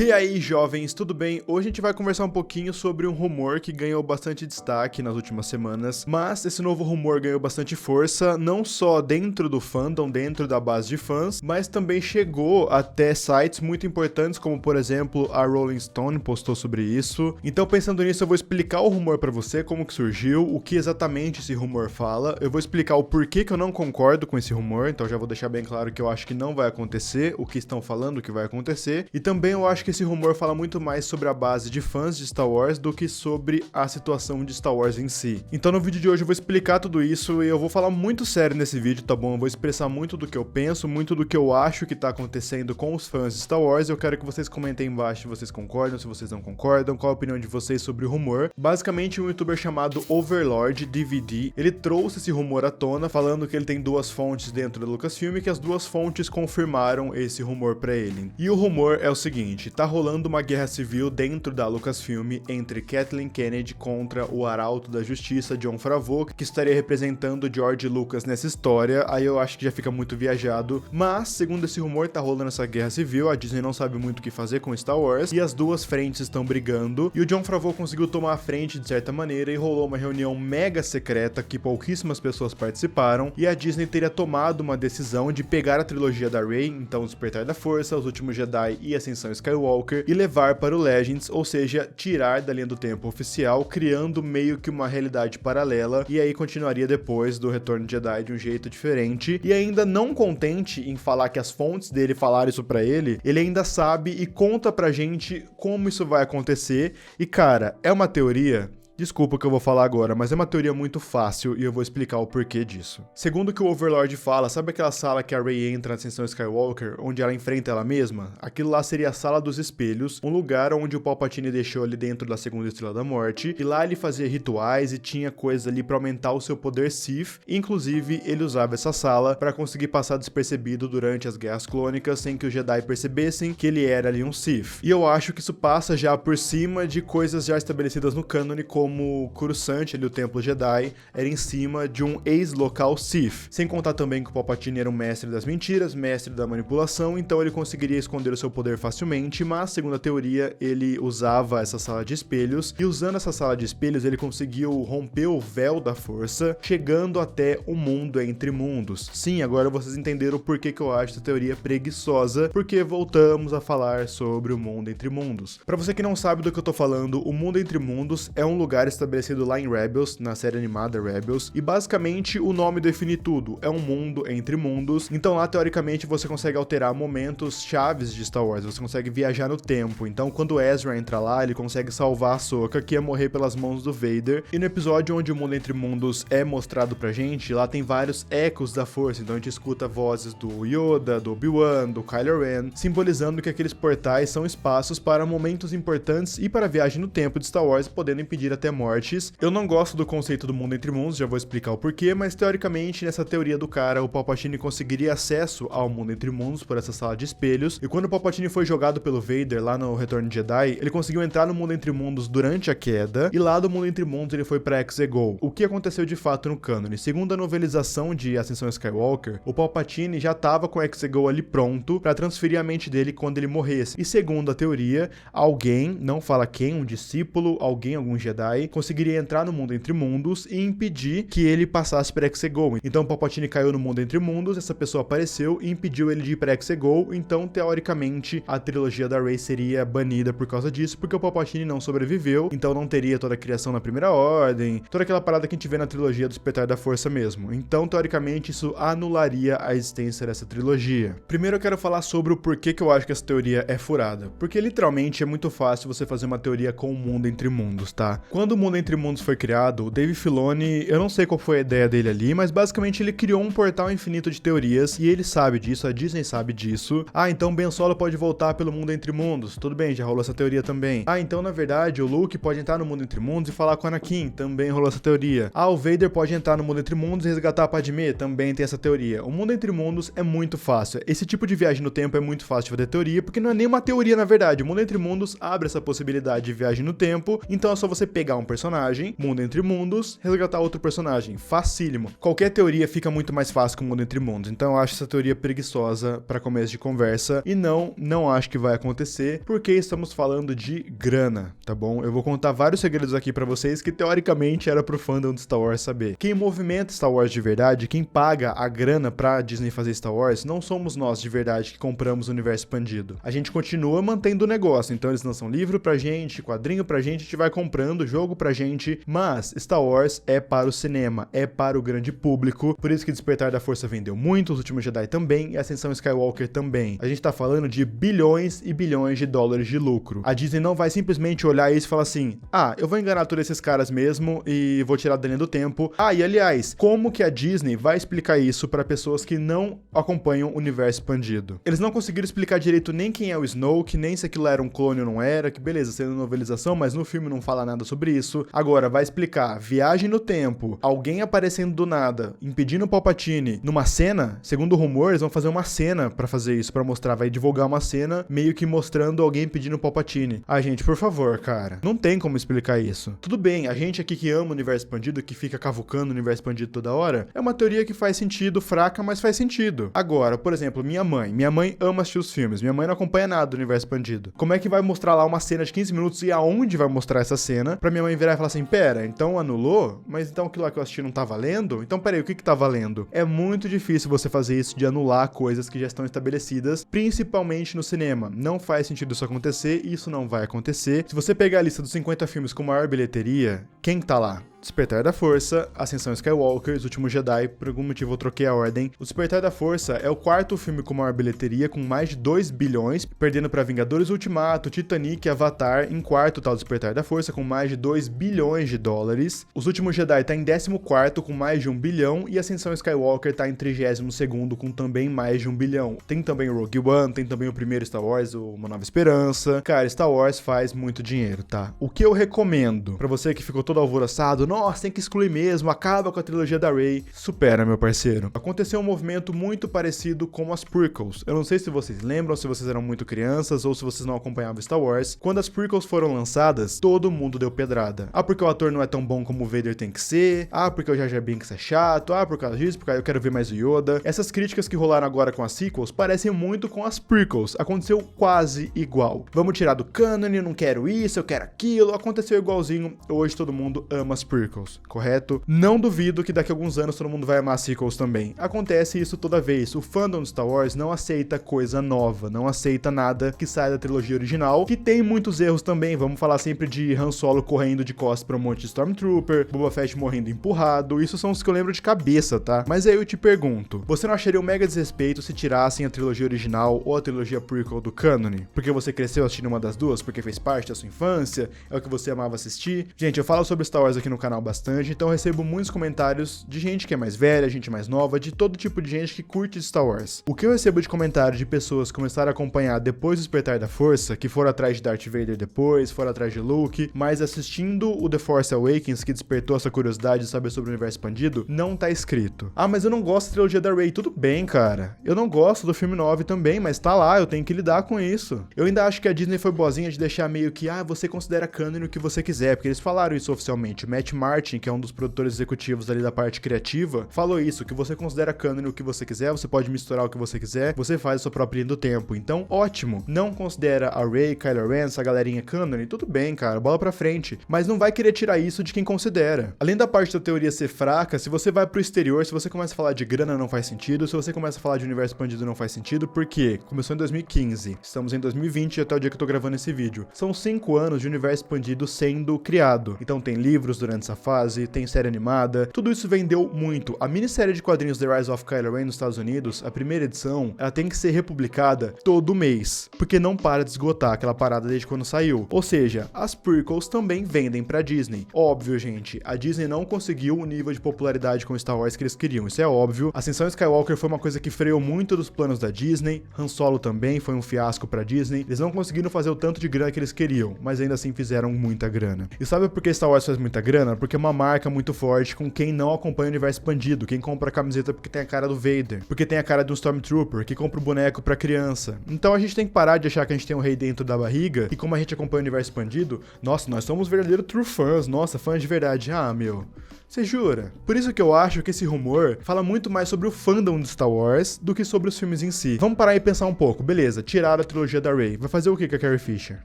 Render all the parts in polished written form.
E aí, jovens, tudo bem? Hoje a gente vai conversar um pouquinho sobre um rumor que ganhou bastante destaque nas últimas semanas, mas esse novo rumor ganhou bastante força, não só dentro do fandom, dentro da base de fãs, mas também chegou até sites muito importantes, como por exemplo a Rolling Stone postou sobre isso. Então, pensando nisso, eu vou explicar o rumor pra você, como que surgiu, o que exatamente esse rumor fala, eu vou explicar o porquê que eu não concordo com esse rumor, então já vou deixar bem claro que eu acho que não vai acontecer, o que estão falando que vai acontecer, e também eu acho que esse rumor fala muito mais sobre a base de fãs de Star Wars do que sobre a situação de Star Wars em si. Então no vídeo de hoje eu vou explicar tudo isso e eu vou falar muito sério nesse vídeo, tá bom? Eu vou expressar muito do que eu penso, muito do que eu acho que tá acontecendo com os fãs de Star Wars. Eu quero que vocês comentem aí embaixo se vocês concordam, se vocês não concordam, qual a opinião de vocês sobre o rumor. Basicamente, um youtuber chamado Overlord DVD, ele trouxe esse rumor à tona, falando que ele tem duas fontes dentro da Lucasfilm e que as duas fontes confirmaram esse rumor pra ele. E o rumor é o seguinte: tá rolando uma guerra civil dentro da Lucasfilm entre Kathleen Kennedy contra o Arauto da Justiça, Jon Favreau, que estaria representando George Lucas nessa história. Aí eu acho que já fica muito viajado, mas segundo esse rumor tá rolando essa guerra civil, a Disney não sabe muito o que fazer com Star Wars e as duas frentes estão brigando, e o Jon Favreau conseguiu tomar a frente de certa maneira e rolou uma reunião mega secreta que pouquíssimas pessoas participaram, e a Disney teria tomado uma decisão de pegar a trilogia da Rey, então Despertar da Força, Os Últimos Jedi e Ascensão Skywalker, e levar para o Legends, ou seja, tirar da linha do tempo oficial, criando meio que uma realidade paralela, e aí continuaria depois do Retorno de Jedi de um jeito diferente. E ainda não contente em falar que as fontes dele falaram isso pra ele ainda sabe e conta pra gente como isso vai acontecer. E cara, é uma teoria. Desculpa o que eu vou falar agora, mas é uma teoria muito fácil e eu vou explicar o porquê disso. Segundo o que o Overlord fala, sabe aquela sala que a Rey entra na Ascensão Skywalker, onde ela enfrenta ela mesma? Aquilo lá seria a Sala dos Espelhos, um lugar onde o Palpatine deixou ali dentro da Segunda Estrela da Morte, e lá ele fazia rituais e tinha coisas ali pra aumentar o seu poder Sith. Inclusive, ele usava essa sala pra conseguir passar despercebido durante as Guerras Clônicas, sem que os Jedi percebessem que ele era ali um Sith. E eu acho que isso passa já por cima de coisas já estabelecidas no cânone, como Coruscant, ali o Templo Jedi, era em cima de um ex-local Sith. Sem contar também que o Palpatine era um mestre das mentiras, mestre da manipulação, então ele conseguiria esconder o seu poder facilmente, mas, segundo a teoria, ele usava essa sala de espelhos, e usando essa sala de espelhos, ele conseguiu romper o véu da força, chegando até o mundo entre mundos. Sim, agora vocês entenderam o porquê que eu acho essa teoria preguiçosa, porque voltamos a falar sobre o mundo entre mundos. Pra você que não sabe do que eu tô falando, o mundo entre mundos é um lugar estabelecido lá em Rebels, na série animada Rebels, e basicamente o nome define tudo, é um mundo entre mundos. Então lá teoricamente você consegue alterar momentos chaves de Star Wars, você consegue viajar no tempo. Então quando Ezra entra lá, ele consegue salvar a Ahsoka, que ia morrer pelas mãos do Vader, e no episódio onde o mundo entre mundos é mostrado pra gente, lá tem vários ecos da força, então a gente escuta vozes do Yoda, do Obi-Wan, do Kylo Ren, simbolizando que aqueles portais são espaços para momentos importantes e para a viagem no tempo de Star Wars, podendo impedir até mortes. Eu não gosto do conceito do mundo entre mundos, já vou explicar o porquê, mas teoricamente nessa teoria do cara, o Palpatine conseguiria acesso ao mundo entre mundos por essa sala de espelhos, e quando o Palpatine foi jogado pelo Vader lá no Retorno de Jedi, ele conseguiu entrar no mundo entre mundos durante a queda, e lá do mundo entre mundos ele foi pra Exegol. O que aconteceu de fato no cânone? Segundo a novelização de Ascensão Skywalker, o Palpatine já tava com o Exegol ali pronto pra transferir a mente dele quando ele morresse, e segundo a teoria, alguém, não fala quem, um discípulo, alguém, algum Jedi, conseguiria entrar no mundo entre mundos e impedir que ele passasse para Exegol. Então Palpatine caiu no mundo entre mundos, essa pessoa apareceu e impediu ele de ir para Exegol, então teoricamente a trilogia da Rey seria banida por causa disso, porque o Palpatine não sobreviveu, então não teria toda a criação na Primeira Ordem, toda aquela parada que a gente vê na trilogia do Despertar da Força mesmo. Então teoricamente isso anularia a existência dessa trilogia. Primeiro eu quero falar sobre o porquê que eu acho que essa teoria é furada, porque literalmente é muito fácil você fazer uma teoria com o mundo entre mundos, tá? Quando o mundo entre mundos foi criado, o Dave Filoni, eu não sei qual foi a ideia dele ali, mas basicamente ele criou um portal infinito de teorias, e ele sabe disso, a Disney sabe disso. Ah, então Ben Solo pode voltar pelo mundo entre mundos, tudo bem, já rolou essa teoria também. Ah, então na verdade o Luke pode entrar no mundo entre mundos e falar com o Anakin, também rolou essa teoria. Ah, o Vader pode entrar no mundo entre mundos e resgatar a Padmé, também tem essa teoria. O mundo entre mundos é muito fácil, esse tipo de viagem no tempo é muito fácil de fazer teoria, porque não é nem uma teoria na verdade, o mundo entre mundos abre essa possibilidade de viagem no tempo, então é só você pegar pegar um personagem, Mundo Entre Mundos, resgatar outro personagem. Facílimo. Qualquer teoria fica muito mais fácil que o Mundo Entre Mundos. Então eu acho essa teoria preguiçosa para começo de conversa. E não acho que vai acontecer, porque estamos falando de grana, tá bom? Eu vou contar vários segredos aqui pra vocês que teoricamente era pro fandom de Star Wars saber. Quem movimenta Star Wars de verdade, quem paga a grana pra Disney fazer Star Wars, não somos nós de verdade que compramos o universo expandido. A gente continua mantendo o negócio, então eles lançam livro pra gente, quadrinho pra gente, a gente vai comprando jogo pra gente, mas Star Wars é para o cinema, é para o grande público, por isso que Despertar da Força vendeu muito, Os Últimos Jedi também, e Ascensão Skywalker também. A gente tá falando de bilhões e bilhões de dólares de lucro. A Disney não vai simplesmente olhar isso e falar assim, eu vou enganar todos esses caras mesmo e vou tirar da linha do tempo. E aliás, como que a Disney vai explicar isso para pessoas que não acompanham o universo expandido? Eles não conseguiram explicar direito nem quem é o Snoke, nem se aquilo era um clone ou não era, que beleza, sendo novelização, mas no filme não fala nada sobre isso. Agora, vai explicar viagem no tempo, alguém aparecendo do nada, impedindo o Palpatine numa cena, segundo rumores, eles vão fazer uma cena pra fazer isso, pra mostrar, vai divulgar uma cena meio que mostrando alguém pedindo o Palpatine. Gente, por favor, cara, não tem como explicar isso. Tudo bem, a gente aqui que ama o universo expandido, que fica cavucando o universo expandido toda hora, é uma teoria que faz sentido, fraca, mas faz sentido. Agora, por exemplo, minha mãe ama assistir os filmes, minha mãe não acompanha nada do universo expandido. Como é que vai mostrar lá uma cena de 15 minutos e aonde vai mostrar essa cena pra minha mãe virar e falar assim, pera, então anulou? Mas então aquilo lá que eu assisti não tá valendo? Então peraí, o que tá valendo? É muito difícil você fazer isso de anular coisas que já estão estabelecidas, principalmente no cinema. Não faz sentido isso acontecer, e isso não vai acontecer. Se você pegar a lista dos 50 filmes com maior bilheteria, quem tá lá? Despertar da Força, Ascensão Skywalker, Os Últimos Jedi, por algum motivo eu troquei a ordem. O Despertar da Força é o quarto filme com maior bilheteria, com mais de 2 bilhões, perdendo para Vingadores Ultimato, Titanic e Avatar. Em quarto tá o Despertar da Força, com mais de 2 bilhões de dólares. Os Últimos Jedi tá em 14º, com mais de 1 bilhão, e Ascensão Skywalker tá em 32º, com também mais de 1 bilhão. Tem também o Rogue One, tem também o primeiro Star Wars, Uma Nova Esperança. Cara, Star Wars faz muito dinheiro, tá? O que eu recomendo, pra você que ficou todo alvoroçado, nossa, tem que excluir mesmo, acaba com a trilogia da Rey. Supera, meu parceiro. Aconteceu um movimento muito parecido com as prequels. Eu não sei se vocês lembram, se vocês eram muito crianças ou se vocês não acompanhavam Star Wars. Quando as prequels foram lançadas, todo mundo deu pedrada. Porque o ator não é tão bom como o Vader tem que ser. Porque o Jar Jar Binks é chato. Por causa disso, porque eu quero ver mais o Yoda. Essas críticas que rolaram agora com as sequels parecem muito com as prequels. Aconteceu quase igual. Vamos tirar do canon, eu não quero isso, eu quero aquilo. Aconteceu igualzinho. Hoje todo mundo ama as prequels, correto? Não duvido que daqui a alguns anos todo mundo vai amar sequels também. Acontece isso toda vez. O fandom de Star Wars não aceita coisa nova, não aceita nada que saia da trilogia original, que tem muitos erros também. Vamos falar sempre de Han Solo correndo de costas pra um monte de Stormtrooper, Boba Fett morrendo empurrado. Isso são os que eu lembro de cabeça, tá? Mas aí eu te pergunto, você não acharia um mega desrespeito se tirassem a trilogia original ou a trilogia prequel do cânone? Porque você cresceu assistindo uma das duas? Porque fez parte da sua infância? É o que você amava assistir? Gente, eu falo sobre Star Wars aqui no canal bastante, então eu recebo muitos comentários de gente que é mais velha, gente mais nova, de todo tipo de gente que curte Star Wars. O que eu recebo de comentário de pessoas que começaram a acompanhar depois do Despertar da Força, que foram atrás de Darth Vader depois, foram atrás de Luke, mas assistindo o The Force Awakens, que despertou essa curiosidade de saber sobre o universo expandido, não tá escrito. Mas eu não gosto da trilogia da Rey. Tudo bem, cara. Eu não gosto do filme 9 também, mas tá lá, eu tenho que lidar com isso. Eu ainda acho que a Disney foi boazinha de deixar meio que, você considera canon o que você quiser, porque eles falaram isso oficialmente. O Matt Martin, que é um dos produtores executivos ali da parte criativa, falou isso, que você considera canon o que você quiser, você pode misturar o que você quiser, você faz a sua própria linha do tempo. Então, ótimo. Não considera a Rey, Kylo Ren, essa galerinha canon, tudo bem, cara, bola pra frente. Mas não vai querer tirar isso de quem considera. Além da parte da teoria ser fraca, se você vai pro exterior, se você começa a falar de grana, não faz sentido. Se você começa a falar de universo expandido, não faz sentido, porque começou em 2015, estamos em 2020 até o dia que eu tô gravando esse vídeo. São 5 anos de universo expandido sendo criado. Então tem livros durante essa fase, tem série animada, tudo isso vendeu muito. A minissérie de quadrinhos The Rise of Kylo Ren nos Estados Unidos, a primeira edição, ela tem que ser republicada todo mês, porque não para de esgotar aquela parada desde quando saiu. Ou seja, as prequels também vendem pra Disney. Óbvio, gente, a Disney não conseguiu o nível de popularidade com Star Wars que eles queriam, isso é óbvio. Ascensão Skywalker foi uma coisa que freou muito dos planos da Disney, Han Solo também foi um fiasco pra Disney. Eles não conseguiram fazer o tanto de grana que eles queriam, mas ainda assim fizeram muita grana. E sabe por que Star Wars faz muita grana? porque é uma marca muito forte com quem não acompanha o universo expandido, quem compra a camiseta porque tem a cara do Vader, porque tem a cara de um Stormtrooper, que compra o boneco pra criança. Então a gente tem que parar de achar que a gente tem um rei dentro da barriga, e como a gente acompanha o universo expandido, nossa, nós somos verdadeiros true fãs, nossa, fãs de verdade. Ah, meu... Você jura? Por isso que eu acho que esse rumor fala muito mais sobre o fandom de Star Wars do que sobre os filmes em si. Vamos parar e pensar um pouco. Beleza, tiraram a trilogia da Rey. Vai fazer o que com a Carrie Fisher?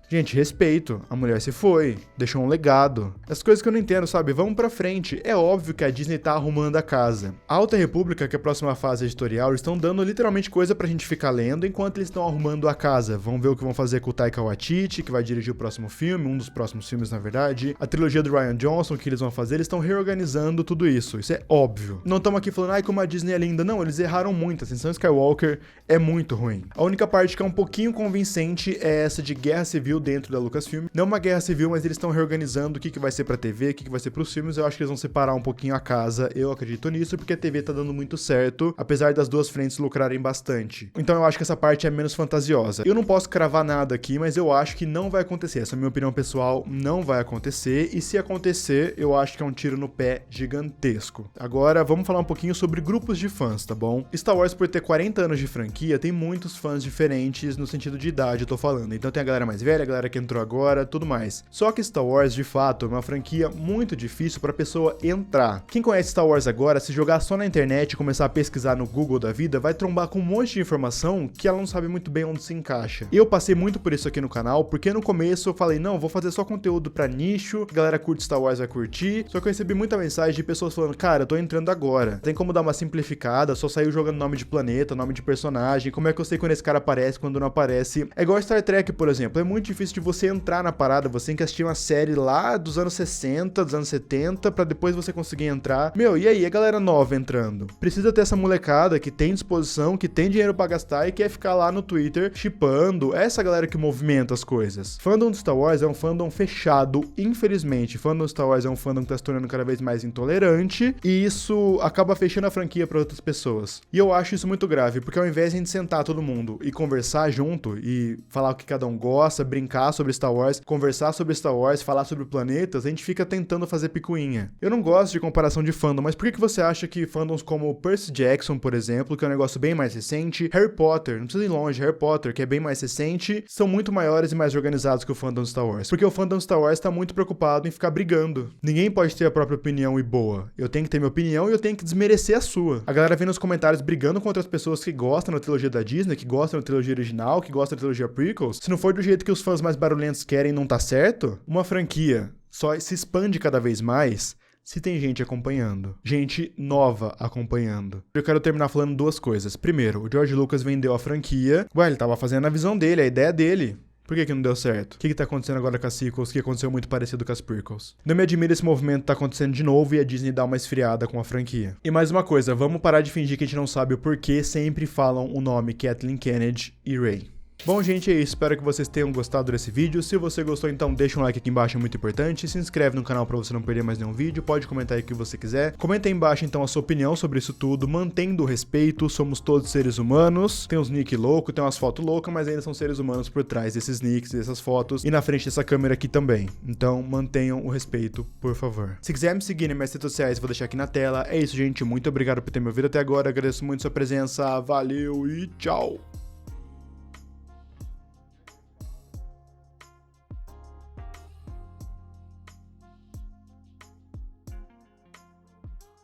Gente, respeito. A mulher se foi. Deixou um legado. As coisas que eu não entendo, sabe? Vamos pra frente. É óbvio que a Disney tá arrumando a casa. A Alta República, que é a próxima fase editorial, estão dando literalmente coisa pra gente ficar lendo enquanto eles estão arrumando a casa. Vamos ver o que vão fazer com o Taika Waititi, que vai dirigir o próximo filme, um dos próximos filmes, na verdade. A trilogia do Rian Johnson, que eles vão fazer, eles estão reorganizando tudo isso é óbvio. Não estamos aqui falando, ai, como a Disney é linda. Não, eles erraram muito. A Ascensão Skywalker é muito ruim. A única parte que é um pouquinho convincente é essa de guerra civil dentro da Lucasfilm. Não uma guerra civil, mas eles estão reorganizando o que vai ser pra TV, o que vai ser pros filmes. Eu acho que eles vão separar um pouquinho a casa. Eu acredito nisso, porque a TV tá dando muito certo, apesar das duas frentes lucrarem bastante. Então eu acho que essa parte é menos fantasiosa. Eu não posso cravar nada aqui, mas eu acho que não vai acontecer. Essa é a minha opinião pessoal, não vai acontecer. E se acontecer, eu acho que é um tiro no pé gigantesco. Agora, vamos falar um pouquinho sobre grupos de fãs, tá bom? Star Wars, por ter 40 anos de franquia, tem muitos fãs diferentes no sentido de idade, eu tô falando. Então tem a galera mais velha, a galera que entrou agora, tudo mais. Só que Star Wars, de fato, é uma franquia muito difícil pra pessoa entrar. Quem conhece Star Wars agora, se jogar só na internet e começar a pesquisar no Google da vida, vai trombar com um monte de informação que ela não sabe muito bem onde se encaixa. Eu passei muito por isso aqui no canal, porque no começo eu falei, não, vou fazer só conteúdo pra nicho, a galera curte Star Wars vai curtir, só que eu recebi muita mensagem de pessoas falando, cara, eu tô entrando agora. Tem como dar uma simplificada, só saiu jogando nome de planeta, nome de personagem, como é que eu sei quando esse cara aparece, quando não aparece? É igual Star Trek, por exemplo, é muito difícil de você entrar na parada, você tem que assistir uma série lá dos anos 60, dos anos 70, pra depois você conseguir entrar. Meu, e aí, a galera nova entrando? Precisa ter essa molecada que tem disposição, que tem dinheiro pra gastar e quer ficar lá no Twitter shippando, é essa galera que movimenta as coisas. Fandom de Star Wars é um fandom fechado, infelizmente. Fandom de Star Wars é um fandom que tá se tornando cada vez mais intolerante, e isso acaba fechando a franquia para outras pessoas. E eu acho isso muito grave, porque ao invés de a gente sentar todo mundo e conversar junto, e falar o que cada um gosta, brincar sobre Star Wars, conversar sobre Star Wars, falar sobre planetas, a gente fica tentando fazer picuinha. Eu não gosto de comparação de fandom, mas por que você acha que fandoms como Percy Jackson, por exemplo, que é um negócio bem mais recente, Harry Potter, não precisa ir longe, Harry Potter, que é bem mais recente, são muito maiores e mais organizados que o fandom Star Wars? Porque o fandom Star Wars tá muito preocupado em ficar brigando. Ninguém pode ter a própria opinião e boa. Eu tenho que ter minha opinião e eu tenho que desmerecer a sua. A galera vem nos comentários brigando contra as pessoas que gostam da trilogia da Disney, que gostam da trilogia original, que gostam da trilogia prequels. Se não for do jeito que os fãs mais barulhentos querem, não tá certo, uma franquia só se expande cada vez mais se tem gente acompanhando. Gente nova acompanhando. Eu quero terminar falando duas coisas. Primeiro, o George Lucas vendeu a franquia. Ué, ele tava fazendo a visão dele, a ideia dele. Por que não deu certo? O que tá acontecendo agora com as sequels, que aconteceu muito parecido com as prequels? Não me admira esse movimento tá acontecendo de novo e a Disney dá uma esfriada com a franquia. E mais uma coisa, vamos parar de fingir que a gente não sabe o porquê sempre falam o nome Kathleen Kennedy e Rey. Bom, gente, é isso. Espero que vocês tenham gostado desse vídeo. Se você gostou, então deixa um like aqui embaixo, é muito importante. Se inscreve no canal pra você não perder mais nenhum vídeo. Pode comentar aí o que você quiser. Comenta aí embaixo, então, a sua opinião sobre isso tudo. Mantendo o respeito. Somos todos seres humanos. Tem uns nick louco, tem umas fotos loucas, mas ainda são seres humanos por trás desses nicks, dessas fotos. E na frente dessa câmera aqui também. Então, mantenham o respeito, por favor. Se quiser me seguir nas minhas redes sociais, vou deixar aqui na tela. É isso, gente. Muito obrigado por ter me ouvido até agora. Agradeço muito sua presença. Valeu e tchau!